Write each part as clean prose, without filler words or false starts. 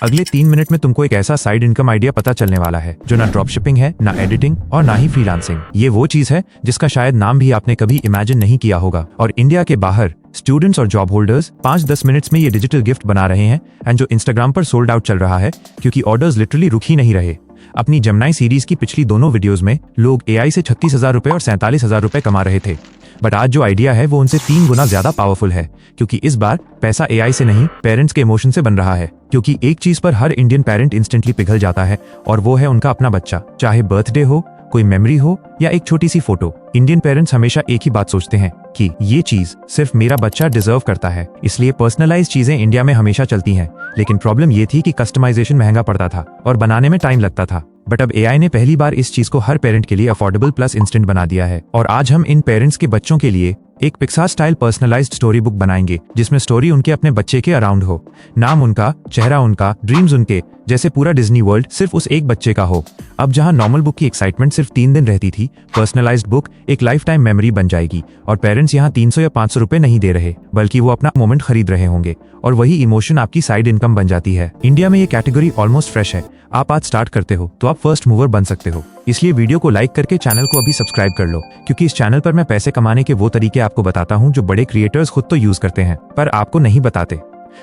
अगले 3 मिनट में तुमको एक ऐसा साइड इनकम आइडिया पता चलने वाला है जो ना ड्रॉप शिपिंग है, ना एडिटिंग और ना ही फ्रीलांसिंग। ये वो चीज है जिसका शायद नाम भी आपने कभी इमेजिन नहीं किया होगा। और इंडिया के बाहर स्टूडेंट्स और जॉब होल्डर्स 5-10 मिनट्स में ये डिजिटल गिफ्ट बना रहे हैं एंड जो इंस्टाग्राम पर सोल्ड आउट चल रहा है क्योंकि ऑर्डर्स लिटरली रुक ही नहीं रहे। अपनी जेमिनी सीरीज की पिछली दोनों वीडियोस में लोग एआई से 36,000 रुपए और 47,000 रुपए कमा रहे थे, बट आज जो आइडिया है वो उनसे 3 गुना ज्यादा पावरफुल है क्योंकि इस बार पैसा एआई से नहीं पेरेंट्स के इमोशन से बन रहा है। क्योंकि एक चीज पर हर इंडियन पेरेंट इंस्टेंटली पिघल जाता है और वो है उनका अपना बच्चा, चाहे बर्थडे हो, कोई मेमोरी हो या एक छोटी सी फोटो। इंडियन पेरेंट्स हमेशा एक ही बात सोचते हैं कि ये चीज सिर्फ मेरा बच्चा डिजर्व करता है, इसलिए पर्सनलाइज चीजें इंडिया में हमेशा चलती हैं। लेकिन प्रॉब्लम ये थी कि कस्टमाइजेशन महंगा पड़ता था और बनाने में टाइम लगता था। बट अब एआई ने पहली बार इस चीज को हर पेरेंट के लिए अफोर्डेबल प्लस इंस्टेंट बना दिया है। और आज हम इन पेरेंट्स के बच्चों के लिए एक Pixar style personalised story book बनाएंगे जिसमें स्टोरी उनके अपने बच्चे के अराउंड हो, नाम उनका, चेहरा उनका, ड्रीम्स उनके, जैसे पूरा डिज्नी वर्ल्ड सिर्फ उस एक बच्चे का हो। अब जहां नॉर्मल बुक की एक्साइटमेंट सिर्फ 3 दिन रहती थी, पर्सनलाइज्ड बुक एक लाइफ टाइम मेमोरी बन जाएगी और पेरेंट्स यहाँ 300 या 500 रुपए नहीं दे रहे बल्कि वो अपना मोमेंट खरीद रहे होंगे और वही इमोशन आपकी साइड इनकम बन जाती है। इंडिया में ये कैटेगरी ऑलमोस्ट फ्रेश है। आप आज स्टार्ट करते हो तो आप फर्स्ट मूवर बन सकते हो। इसलिए वीडियो को लाइक करके चैनल को अभी सब्सक्राइब कर लो क्योंकि इस चैनल पर मैं पैसे कमाने के वो तरीके आपको बताता हूँ जो बड़े क्रिएटर्स खुद तो यूज करते हैं पर आपको नहीं बताते।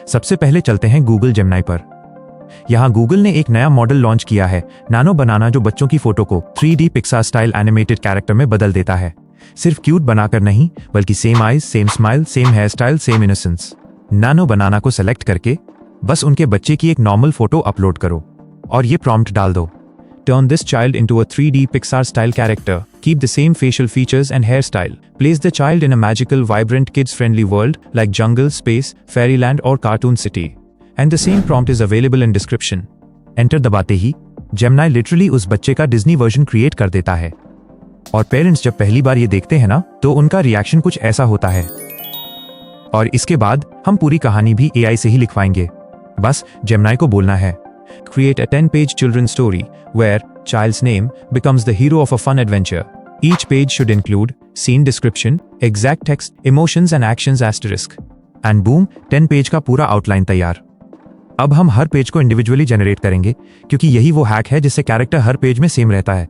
सबसे पहले चलते हैं गूगल जेमिनी पर। यहाँ गूगल ने एक नया मॉडल लॉन्च किया है, नानो बनाना, जो बच्चों की फोटो को 3D Pixar style animated character में बदल देता है। सिर्फ क्यूट बनाकर नहीं बल्कि same eyes, same smile, same here style, same innocence. नानो बनाना को सेलेक्ट करके बस उनके बच्चे की एक नॉर्मल फोटो अपलोड करो और ये प्रॉम्प्ट डाल दो, Turn this child into a 3D Pixar style character. Keep the same facial features and hairstyle. Place the child in a magical, vibrant, kids-friendly world like jungle, space, fairyland or cartoon city. And the same prompt is available in description. Enter दबाते ही Gemini literally उस बच्चे का Disney version create कर देता है। और parents जब पहली बार ये देखते हैं ना तो उनका रिएक्शन कुछ ऐसा होता है। और इसके बाद हम पूरी कहानी भी एआई से ही लिखवाएंगे। बस जेमिनी को बोलना है, Create a 10-page children's story where child's name becomes the hero of a fun adventure. Each page should include scene description, exact text, emotions and actions asterisk. And boom, 10 page का पूरा outline तैयार। अब हम हर page को individually generate करेंगे क्योंकि यही वो हैक है जिससे कैरेक्टर हर पेज में सेम रहता है।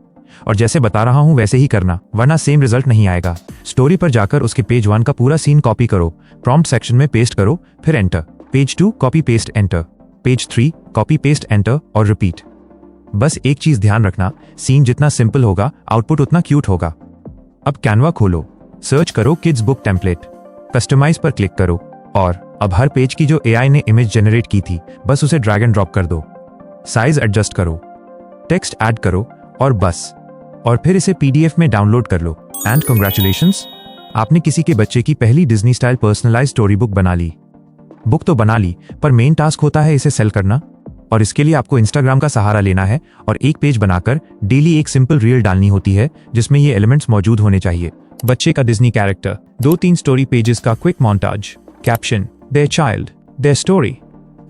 और जैसे बता रहा हूं वैसे ही करना वरना सेम रिजल्ट नहीं आएगा। स्टोरी पर जाकर उसके पेज 1 का पूरा सीन कॉपी करो, प्रॉम्प्ट सेक्शन में पेस्ट करो, फिर enter. Page 2 copy paste enter, page 3 copy paste enter और रिपीट। बस एक चीज ध्यान रखना, सीन जितना सिंपल होगा आउटपुट उतना क्यूट होगा। अब कैनवा खोलो, सर्च करो किड्स बुक टेम्पलेट, कस्टमाइज पर क्लिक करो और अब हर पेज की जो एआई ने इमेज जनरेट की थी बस उसे ड्रैग एंड ड्रॉप कर दो, साइज एडजस्ट करो, टेक्स्ट ऐड करो और बस। और फिर इसे पीडीएफ में डाउनलोड कर लो एंड कांग्रेचुलेशंस, आपने किसी के बच्चे की पहली Disney style personalised story book बना ली। बुक तो बना ली पर मेन टास्क होता है इसे सेल करना और इसके लिए आपको इंस्टाग्राम का सहारा लेना है और एक पेज बनाकर डेली एक सिंपल रील डालनी होती है जिसमें ये एलिमेंट्स मौजूद होने चाहिए। बच्चे का डिज्नी कैरेक्टर, 2-3 स्टोरी पेजेस का quick montage, caption, their child, their story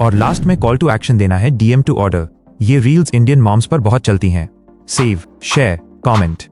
और लास्ट में कॉल टू एक्शन देना है डीएम टू ऑर्डर। ये रील्स इंडियन मॉम्स पर बहुत चलती हैं। Save, share, comment.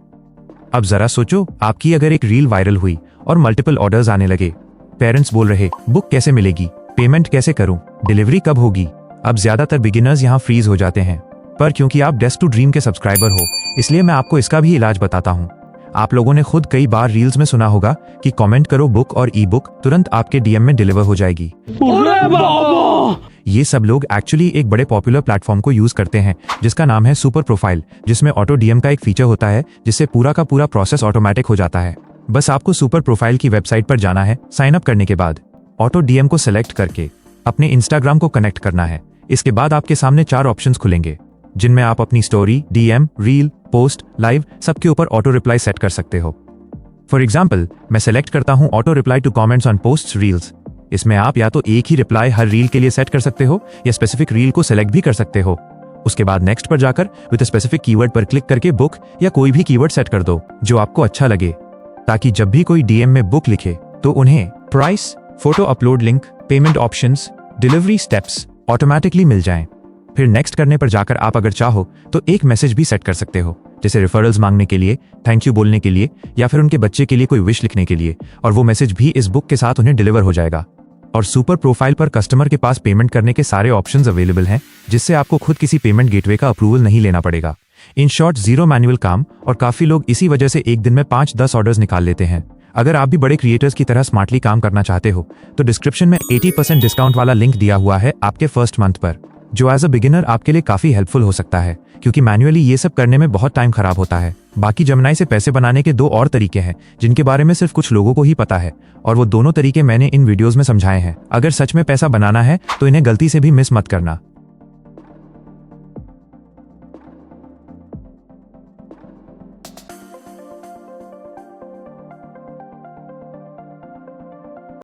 अब जरा सोचो, आपकी अगर एक रील वायरल हुई और मल्टीपल ऑर्डर्स आने लगे, पेरेंट्स बोल रहे बुक कैसे मिलेगी, पेमेंट कैसे करूं, डिलीवरी कब होगी। अब ज्यादातर बिगिनर्स यहां फ्रीज हो जाते हैं, पर क्योंकि आप डेस्क टू ड्रीम के सब्सक्राइबर हो इसलिए मैं आपको इसका भी इलाज बताता हूं। आप लोगों ने खुद कई बार रील्स में सुना होगा कि कमेंट करो बुक और ई बुक तुरंत आपके डीएम में डिलीवर हो जाएगी। अरे बाबा! ये सब लोग एक्चुअली एक बड़े पॉपुलर प्लेटफॉर्म को यूज करते हैं जिसका नाम है सुपर प्रोफाइल, जिसमें ऑटो डीएम का एक फीचर होता है जिससे पूरा का पूरा प्रोसेस ऑटोमेटिक हो जाता है। बस आपको सुपर प्रोफाइल की वेबसाइट पर जाना है, साइन अप करने के बाद ऑटो डीएम को सिलेक्ट करके अपने इंस्टाग्राम को कनेक्ट करना है। इसके बाद आपके सामने 4 ऑप्शंस खुलेंगे जिनमें आप अपनी story, DM, reel, post, live सबके ऊपर ऑटो रिप्लाई सेट कर सकते हो। फॉर एग्जाम्पल, मैं सेलेक्ट करता हूं auto reply to comments on posts reels. इसमें आप या तो एक ही रिप्लाई हर रील के लिए सेट कर सकते हो या स्पेसिफिक रील को सेलेक्ट भी कर सकते हो। उसके बाद नेक्स्ट पर जाकर विद स्पेसिफिक कीवर्ड पर क्लिक करके बुक या कोई भी कीवर्ड सेट कर दो जो आपको अच्छा लगे, ताकि जब भी कोई डीएम में बुक लिखे तो उन्हें price, photo upload link, payment options, delivery steps automatically मिल जाएं। फिर नेक्स्ट करने पर जाकर आप अगर चाहो तो एक मैसेज भी सेट कर सकते हो, जैसे रेफरल्स मांगने के लिए, थैंक यू बोलने के लिए या फिर उनके बच्चे के लिए कोई विश लिखने के लिए, और वो मैसेज भी इस बुक के साथ उन्हें डिलीवर हो जाएगा। और सुपर प्रोफाइल पर कस्टमर के पास पेमेंट करने के सारे ऑप्शंस अवेलेबल हैं, जिससे आपको खुद किसी पेमेंट गेटवे का अप्रूवल नहीं लेना पड़ेगा। इन शॉर्ट, जीरो मैनुअल काम, और काफी लोग इसी वजह से एक दिन में 5-10 ऑर्डर्स निकाल लेते हैं। अगर आप भी बड़े क्रिएटर्स की तरह स्मार्टली काम करना चाहते हो तो डिस्क्रिप्शन में 80% डिस्काउंट वाला लिंक दिया हुआ है आपके फर्स्ट मंथ पर, जो एज अ बिगिनर आपके लिए काफी हेल्पफुल हो सकता है, क्योंकि मैन्युअली ये सब करने में बहुत टाइम खराब होता है। बाकी जेमिनी से पैसे बनाने के 2 और तरीके हैं जिनके बारे में सिर्फ कुछ लोगों को ही पता है, और वो दोनों तरीके मैंने इन वीडियोस में समझाए हैं। अगर सच में पैसा बनाना है तो इन्हें गलती से भी मिस मत करना।